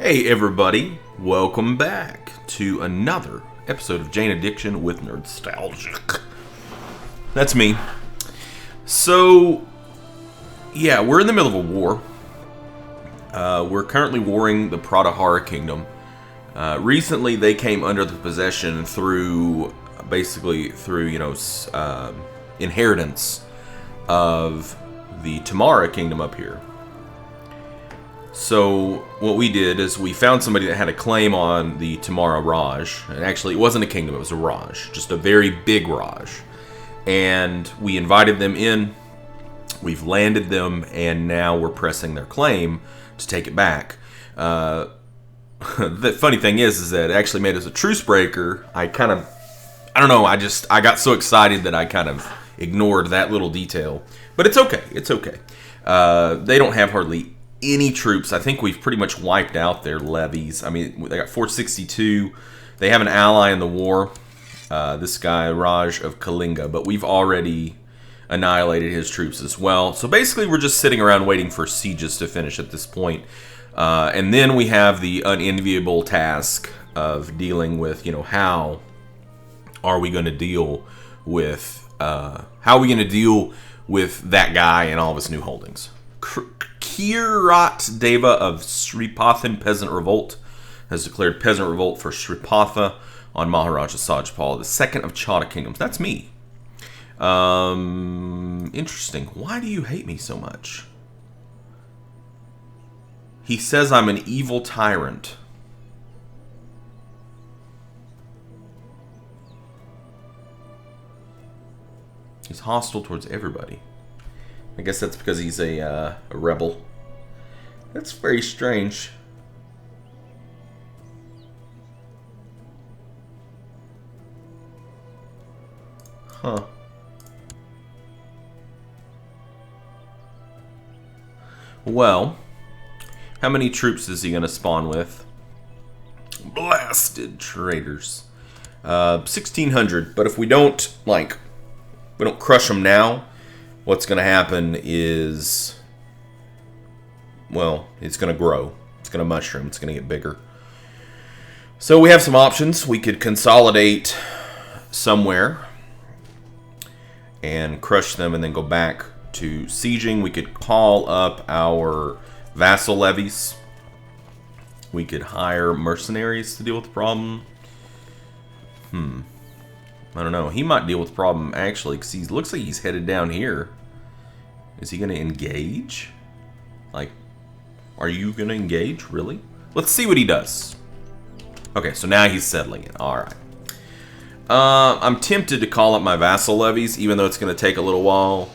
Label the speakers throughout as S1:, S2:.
S1: Hey everybody, welcome back to another episode of Jain Addiction with Nerdstalgic. That's me. So, yeah, we're in the middle of a war. We're currently warring the Pratahara Kingdom. Recently they came under the possession through inheritance of the Tamara Kingdom up here. So what we did is we found somebody that had a claim on the Tamara Raj. And actually, it wasn't a kingdom, it was a Raj. Just a very big Raj. And we invited them in. We've landed them, and now we're pressing their claim to take it back. The funny thing is that it actually made us a truce breaker. I got so excited that I kind of ignored that little detail. But it's okay, it's okay. They don't have hardly any troops. I think we've pretty much wiped out their levies. I mean, they got 462. They have an ally in the war, this guy Raj of Kalinga, but we've already annihilated his troops as well. So basically we're just sitting around waiting for sieges to finish at this point. And then we have the unenviable task of dealing with, how are we going to deal with that guy and all of his new holdings. Kirat Deva of Sripathan Peasant Revolt has declared peasant revolt for Sripatha on Maharaja Sajpal, the second of Chauda Kingdoms. That's me. Interesting. Why do you hate me so much? He says I'm an evil tyrant. He's hostile towards everybody. I guess that's because he's a rebel. That's very strange. Huh. Well, how many troops is he going to spawn with? Blasted traitors. 1,600. But if we don't, we don't crush them now, what's going to happen is, well, it's going to grow. It's going to mushroom. It's going to get bigger. So we have some options. We could consolidate somewhere and crush them and then go back to sieging. We could call up our vassal levies. We could hire mercenaries to deal with the problem. I don't know. He might deal with the problem, actually, because he looks like he's headed down here. Is he going to engage? Are you going to engage? Really? Let's see what he does. Okay, so now he's settling it. Alright. I'm tempted to call up my vassal levies, even though it's going to take a little while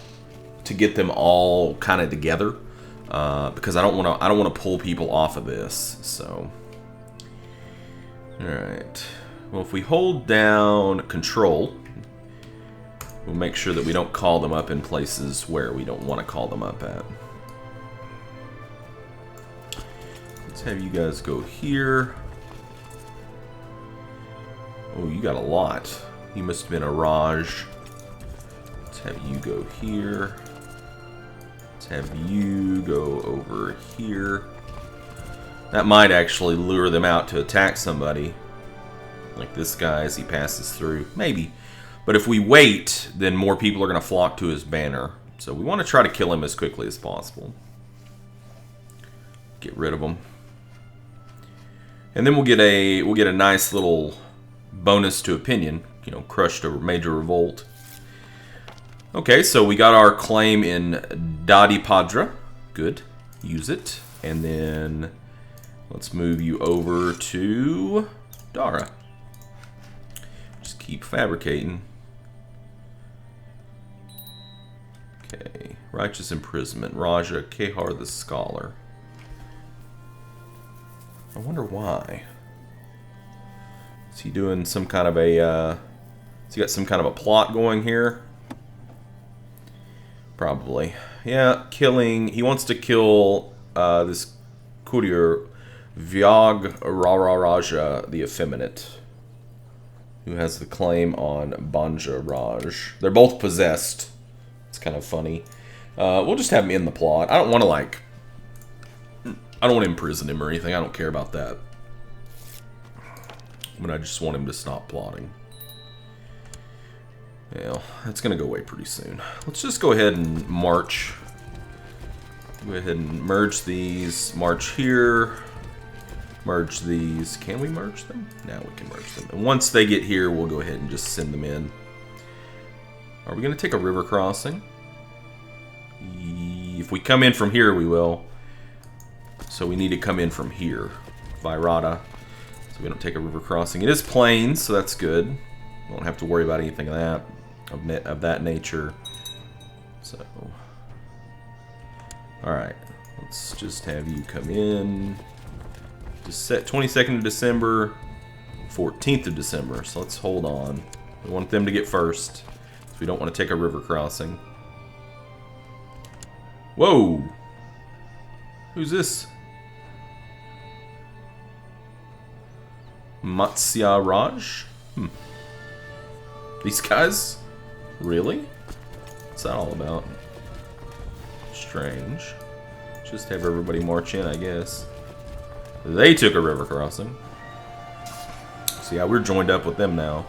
S1: to get them all kind of together. Because I don't want to pull people off of this. So, alright. Well, if we hold down Control, we'll make sure that we don't call them up in places where we don't want to call them up at. Let's have you guys go here. Oh, you got a lot. You must have been a Raj. Let's have you go here. Let's have you go over here. That might actually lure them out to attack somebody. Like this guy as he passes through. Maybe. But if we wait, then more people are going to flock to his banner. So we want to try to kill him as quickly as possible. Get rid of him. And then we'll get a nice little bonus to opinion. Crushed a major revolt. Okay, so we got our claim in Dadipadra. Good. Use it. And then let's move you over to Dara. Just keep fabricating. Okay. Righteous imprisonment. Raja Kehar the Scholar. I wonder why. Is he doing some kind of a... has he got some kind of a plot going here? Probably. Yeah, killing... He wants to kill this courier, Vyag Raja the Effeminate, who has the claim on Banja Raj. They're both possessed. It's kind of funny. We'll just have him in the plot. I don't want to, I don't want to imprison him or anything. I don't care about that. But I just want him to stop plotting. Well, that's going to go away pretty soon. Let's just go ahead and march. Go ahead and merge these. March here. Merge these. Can we merge them? Now we can merge them. And once they get here, we'll go ahead and just send them in. Are we going to take a river crossing? If we come in from here, we will. So we need to come in from here. Virata. So we don't take a river crossing. It is plains, so that's good. We don't have to worry about anything of that nature. So, alright. Let's just have you come in. Just set 22nd of December, 14th of December. So let's hold on. We want them to get first. So we don't want to take a river crossing. Whoa! Who's this? Matsya Raj? These guys? Really? What's that all about? Strange. Just have everybody march in, I guess. They took a river crossing. So yeah, we're joined up with them now.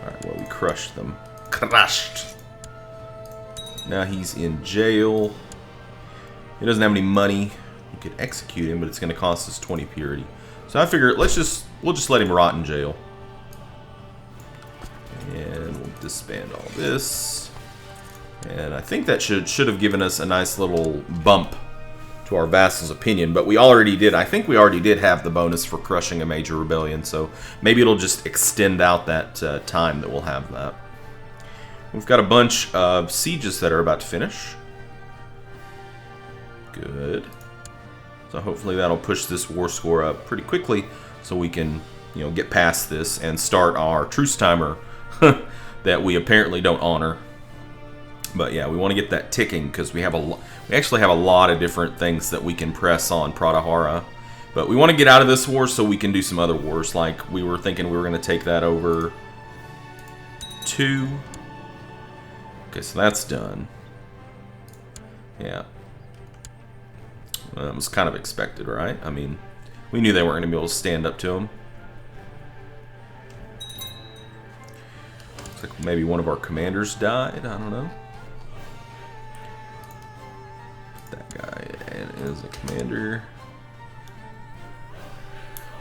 S1: Alright, well, we crushed them. Crushed! Now he's in jail. He doesn't have any money. We could execute him, but it's going to cost us 20 purity. So I figure we'll just let him rot in jail. And we'll disband all this. And I think that should have given us a nice little bump to our vassal's opinion, but we already did. I think we already did have the bonus for crushing a major rebellion, so maybe it'll just extend out that time that we'll have that. We've got a bunch of sieges that are about to finish. Good. So hopefully that'll push this war score up pretty quickly, so we can, you know, get past this and start our truce timer that we apparently don't honor. But yeah, we want to get that ticking because we actually have a lot of different things that we can press on Pratihara. But we want to get out of this war so we can do some other wars. Like we were thinking we were going to take that over 2. Okay, so that's done. Yeah. It was kind of expected, right? I mean, we knew they weren't going to be able to stand up to him. Looks like maybe one of our commanders died. I don't know. That guy is a commander.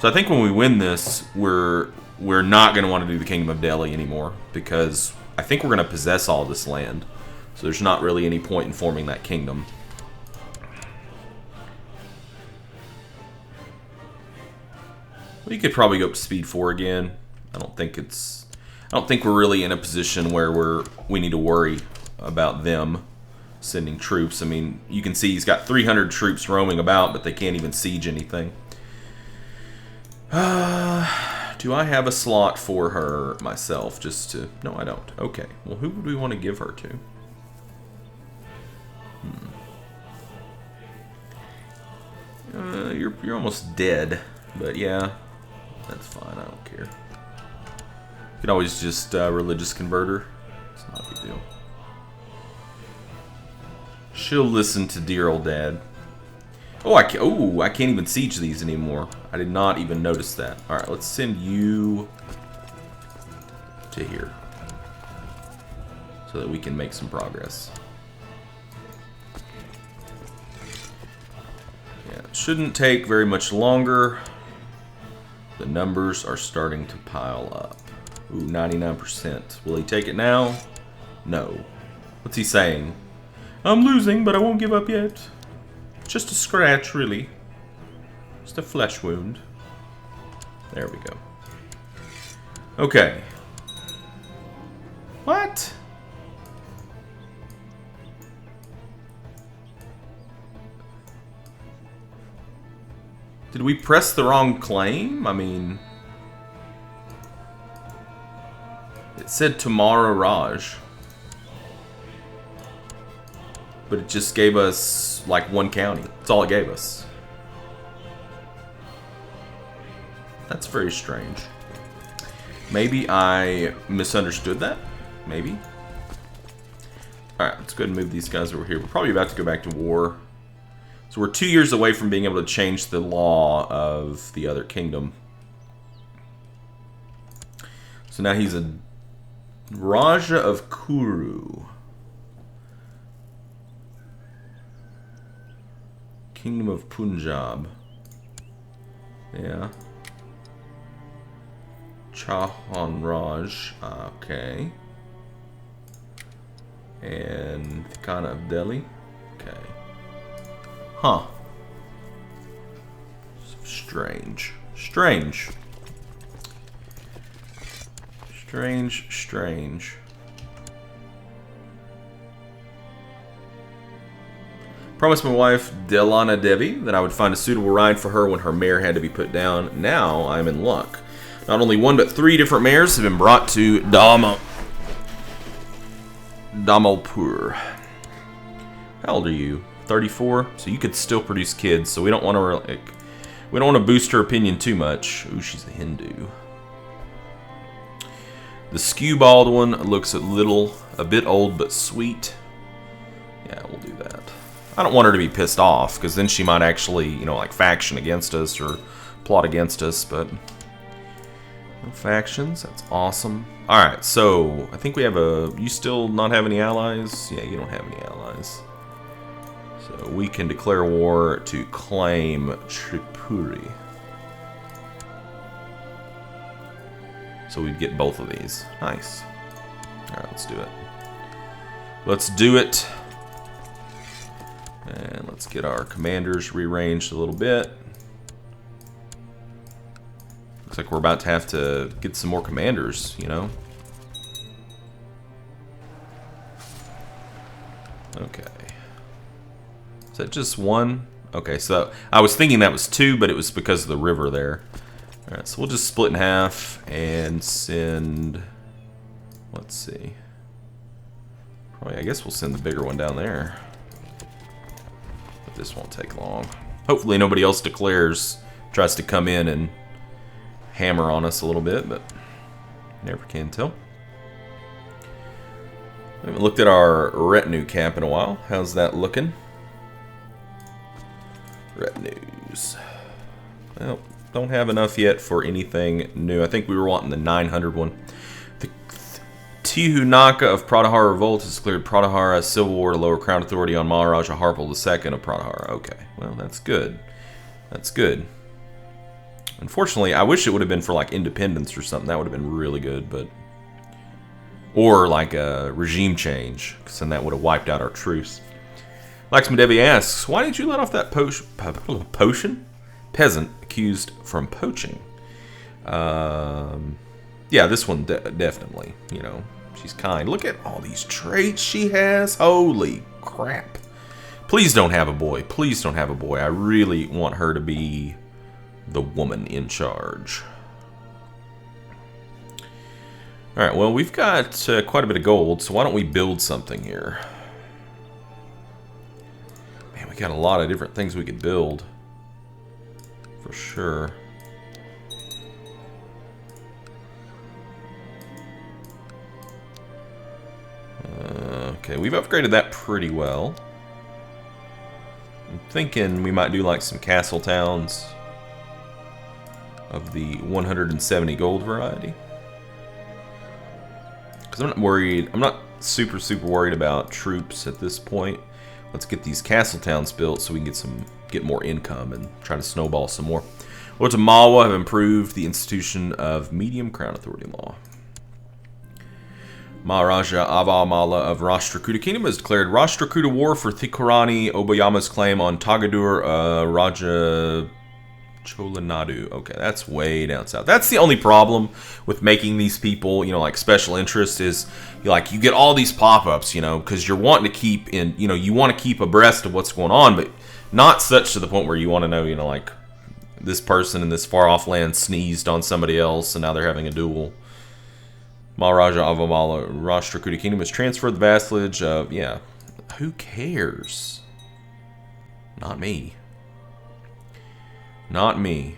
S1: So I think when we win this, we're not going to want to do the Kingdom of Delhi anymore, because I think we're going to possess all this land. So there's not really any point in forming that kingdom. We could probably go up to speed 4 again. I don't think we're really in a position where we need to worry about them sending troops. I mean, you can see he's got 300 troops roaming about, but they can't even siege anything. Do I have a slot for her myself? Just to... No, I don't. Okay. Well, who would we want to give her to? You're almost dead, but yeah. That's fine, I don't care. You can always just religious convert her. It's not a big deal. She'll listen to dear old dad. Oh, I can't even siege these anymore. I did not even notice that. Alright, let's send you to here. So that we can make some progress. Yeah, it shouldn't take very much longer. The numbers are starting to pile up. Ooh, 99%. Will he take it now? No. What's he saying? I'm losing, but I won't give up yet. Just a scratch, really. Just a flesh wound. There we go. Okay. What? Did we press the wrong claim? I mean... It said Tamara Raj. But it just gave us, like, 1 county. That's all it gave us. That's very strange. Maybe I misunderstood that? Maybe. Alright, let's go ahead and move these guys over here. We're probably about to go back to war. So we're 2 years away from being able to change the law of the other kingdom. So now he's a Raja of Kuru. Kingdom of Punjab. Yeah. Chauhan Raj. Okay. And Khan of Delhi. Okay. Huh. Strange. Strange. Strange, strange. Promised my wife, Delana Devi, that I would find a suitable ride for her when her mare had to be put down. Now I'm in luck. Not only one, but 3 different mares have been brought to Damalpur. How old are you? 34. So you could still produce kids. So we don't want to boost her opinion too much. Ooh, she's a Hindu. The skew-bald one looks a bit old but sweet. Yeah, we'll do that. I don't want her to be pissed off, because then she might actually, you know, like faction against us or plot against us, but no factions. That's awesome. Alright, so I think we have you still not have any allies? Yeah, you don't have any allies. So we can declare war to claim Tripuri. So we'd get both of these. Nice. Alright, let's do it. Let's do it. And let's get our commanders rearranged a little bit. Looks like we're about to have to get some more commanders, you know? Okay. Is that just one? Okay, so I was thinking that was 2, but it was because of the river there. Alright, so we'll just split in half and send... Let's see. Probably, I guess we'll send the bigger one down there. But this won't take long. Hopefully nobody else tries to come in and hammer on us a little bit, but never can tell. We haven't looked at our retinue camp in a while. How's that looking? Retinues. Well, don't have enough yet for anything new. I think we were wanting the 900 one. The Tihunaka of Pratihara Revolt has declared Pratihara civil war to lower crown authority on Maharaja Harpal II of Pratihara. Okay, well, that's good. That's good. Unfortunately, I wish it would have been for like independence or something. That would have been really good, but... Or like a regime change, because then that would have wiped out our truce. Laxmadevi asks, why did you let off that potion? Peasant accused from poaching. Yeah, this one definitely, you know, she's kind. Look at all these traits she has. Holy crap. Please don't have a boy. Please don't have a boy. I really want her to be the woman in charge. Alright, well, we've got quite a bit of gold, so why don't we build something here? Man, we got a lot of different things we could build. For sure. Okay, we've upgraded that pretty well. I'm thinking we might do like some castle towns of the 170 gold variety. Because I'm not worried, I'm not super worried about troops at this point. Let's get these castle towns built so we can get more income and try to snowball some more. Lords of Malwa have improved the institution of medium crown authority law. Maharaja Avamala of Rashtrakuta Kingdom has declared Rashtrakuta war for Thikurani Obayama's claim on Tagadur Raja Cholanadu. Okay, that's way down south. That's the only problem with making these people, you know, like special interest is, you get all these pop-ups, you know, because you're wanting to keep in, you know, you want to keep abreast of what's going on, but not such to the point where you want to know, you know, like this person in this far-off land sneezed on somebody else and now they're having a duel. Maharaja Avamala Rashtrakuta Kingdom has transferred the vassalage of, yeah, who cares? Not me. Not me.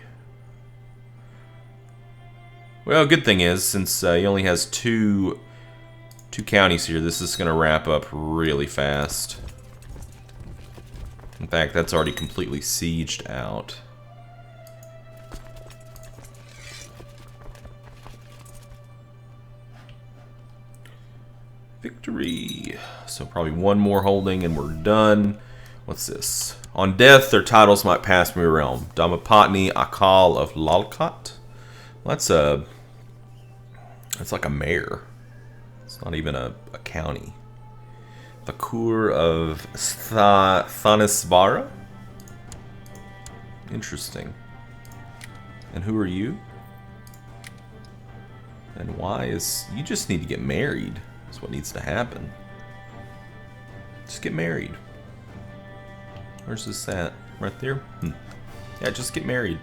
S1: Well, good thing is, since he only has two counties here, this is going to wrap up really fast. In fact, that's already completely sieged out. Victory. So probably one more holding and we're done. What's this? On death, their titles might pass me realm. Dhamapatni Akal of Lalkat. Well, that's like a mayor. It's not even a county. Thakur of Thanisvara. Interesting. And who are you? And why is... You just need to get married. That's what needs to happen. Just get married. Where's this at? Right there? Yeah, just get married.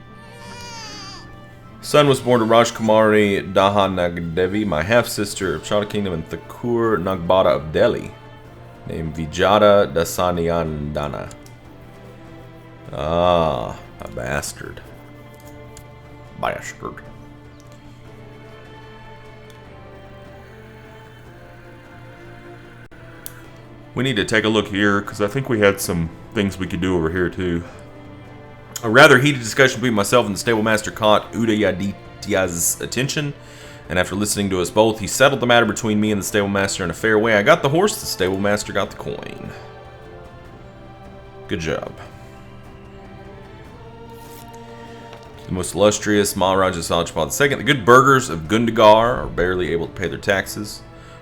S1: Son was born to Rajkumari Dahanagdevi, my half-sister of Chada Kingdom, and Thakur Nagbata of Delhi, named Vijada Dasaniyandana. Ah, a bastard. Bastard. We need to take a look here, because I think we had some things we could do over here, too. A rather heated discussion between myself and the stable master caught Udayaditya's attention, and after listening to us both, he settled the matter between me and the stable master in a fair way. I got the horse, the stable master got the coin. Good job. The most illustrious Maharaja Salajpal II. The good burghers of Gundagar are barely able to pay their taxes.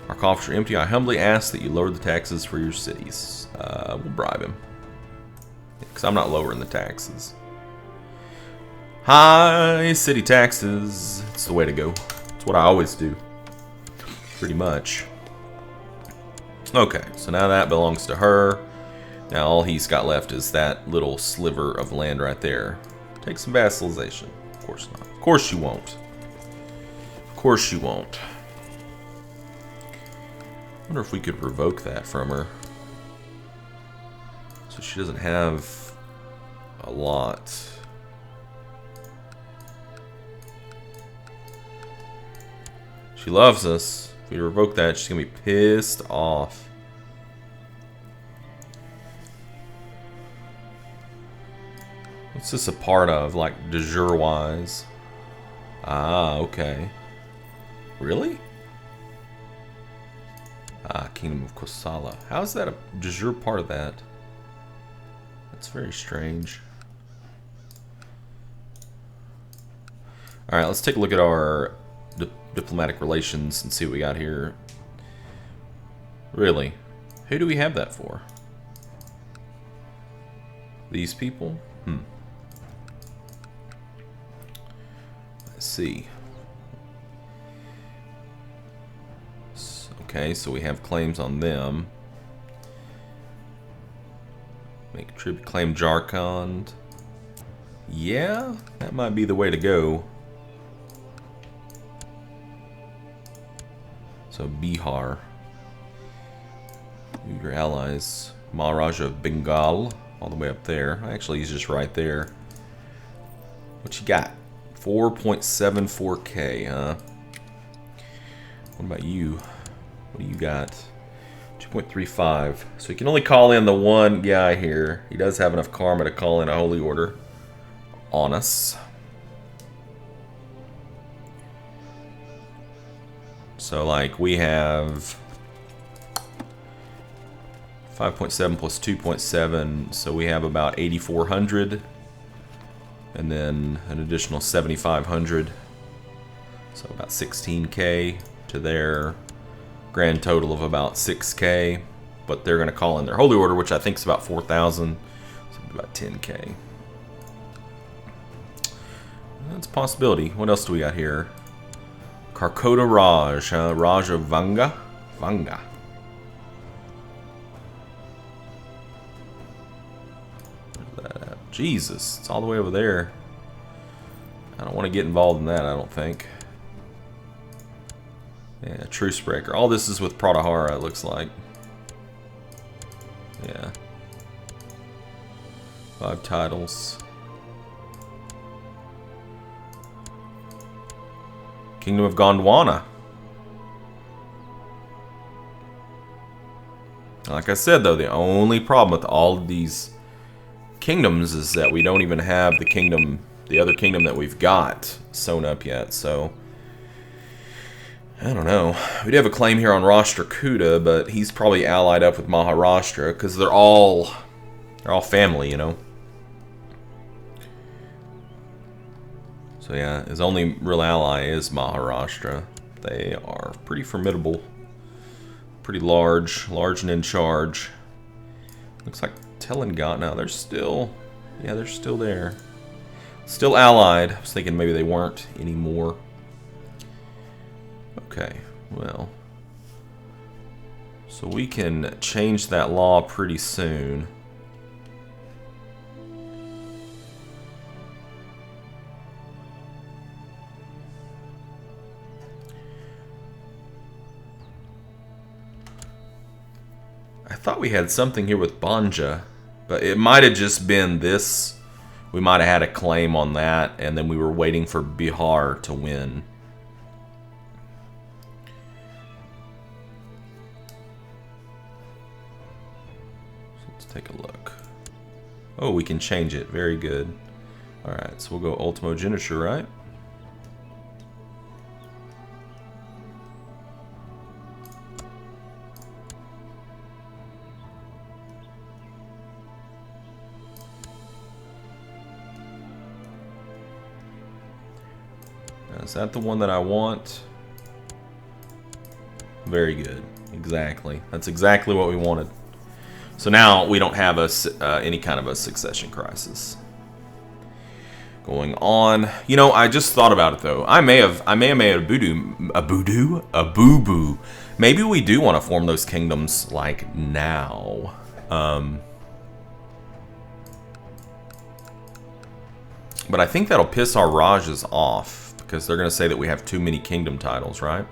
S1: Our coffers are empty. I humbly ask that you lower the taxes for your cities. We'll bribe him. Because I'm not lowering the taxes. High city taxes. It's the way to go. It's what I always do. Pretty much. Okay, so now that belongs to her. Now all he's got left is that little sliver of land right there. Take some vassalization. Of course not. Of course you won't. Of course you won't. I wonder if we could revoke that from her. So she doesn't have a lot. She loves us. If we revoke that, she's going to be pissed off. What's this a part of, like, de jure wise? Ah, okay. Really? Ah, Kingdom of Kosala. How is that a de jure part of that? That's very strange. Alright, let's take a look at our diplomatic relations and see what we got here. Really? Who do we have that for? These people? Let's see. Okay, so we have claims on them. Make a tribute claim Jharkhand. Yeah, that might be the way to go. So Bihar. Your allies. Maharaja of Bengal. All the way up there. Actually, he's just right there. What you got? 4.74k, huh? What about you? What do you got? 2.35. So you can only call in the one guy here. He does have enough karma to call in a holy order on us. So, like, we have 5.7 plus 2.7, so we have about 8,400, and then an additional 7,500, so about 16k to their grand total of about 6k, but they're going to call in their holy order, which I think is about 4,000, so about 10k. That's a possibility. What else do we got here? Karkota Raj, Raj of Vanga? Vanga. Where's that at? Jesus, it's all the way over there. I don't want to get involved in that, I don't think. Yeah, Truce Breaker. All this is with Pratihara, it looks like. Yeah. 5 titles. Kingdom of Gondwana. Like I said, though, the only problem with all of these kingdoms is that we don't even have the other kingdom that we've got sewn up yet. So I don't know. We do have a claim here on Rashtrakuta, but he's probably allied up with Maharashtra because they're all family, you know. So yeah, his only real ally is Maharashtra. They are pretty formidable, pretty large and in charge. Looks like Telangana. No, they're still there. Still allied. I was thinking maybe they weren't anymore. Okay, well. So we can change that law pretty soon. I thought we had something here with Banja, but it might have just been this. We might have had a claim on that, and then we were waiting for Bihar to win. So let's take a look. Oh, we can change it. Very good. Alright, so we'll go Ultimogeniture, right? Is that the one that I want? Very good. Exactly. That's exactly what we wanted. So now we don't have any kind of a succession crisis going on. You know, I just thought about it though. I may have made a boo-boo. Maybe we do want to form those kingdoms like now. But I think that'll piss our Rajas off. Because they're going to say that we have too many kingdom titles, right?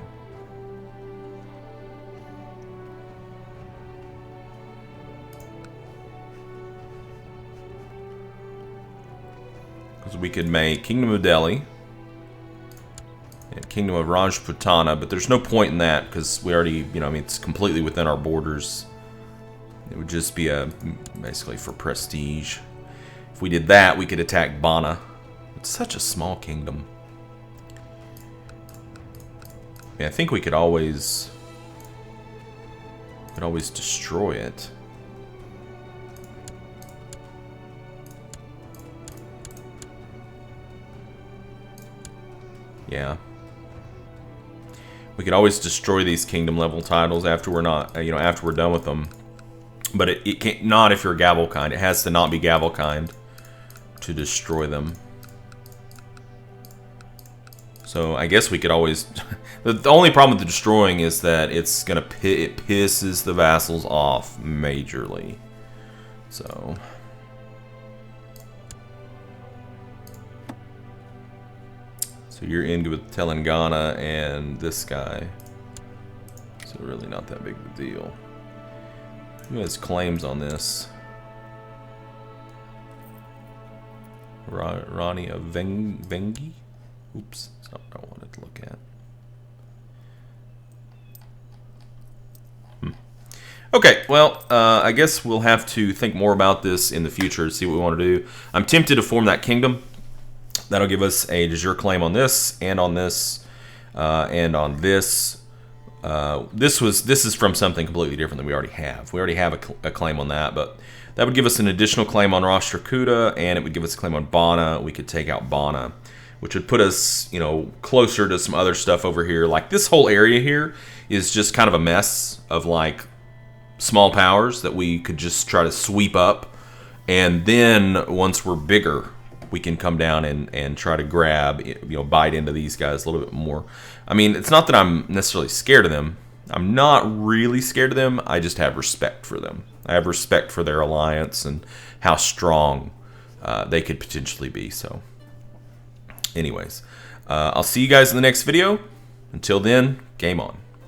S1: Because we could make Kingdom of Delhi and Kingdom of Rajputana, but there's no point in that because we already, you know, I mean, it's completely within our borders. It would just be basically for prestige. If we did that, we could attack Bana. It's such a small kingdom. Yeah, I think we could always destroy it. Yeah. We could always destroy these kingdom level titles after we're not, you know, after we're done with them. But it can't, not if you're Gavelkind. It has to not be Gavelkind to destroy them. So I guess we could always. The only problem with the destroying is that it's gonna it pisses the vassals off majorly. So you're in with Telangana and this guy. So really not that big of a deal. Who has claims on this? Rani of Vengi? Oops, that's not what I wanted to look at. Okay, well, I guess we'll have to think more about this in the future to see what we want to do. I'm tempted to form that kingdom. That'll give us a de jure claim on this, and on this, and on this. This is from something completely different than we already have. We already have a claim on that, but that would give us an additional claim on Rashtrakuta, and it would give us a claim on Bana. We could take out Bana, which would put us, you know, closer to some other stuff over here. Like this whole area here is just kind of a mess of like small powers that we could just try to sweep up, and then once we're bigger, we can come down and try to grab, you know, bite into these guys a little bit more. I mean, it's not that I'm necessarily scared of them. I'm not really scared of them. I just have respect for them. I have respect for their alliance and how strong they could potentially be. So anyways, I'll see you guys in the next video. Until then, game on.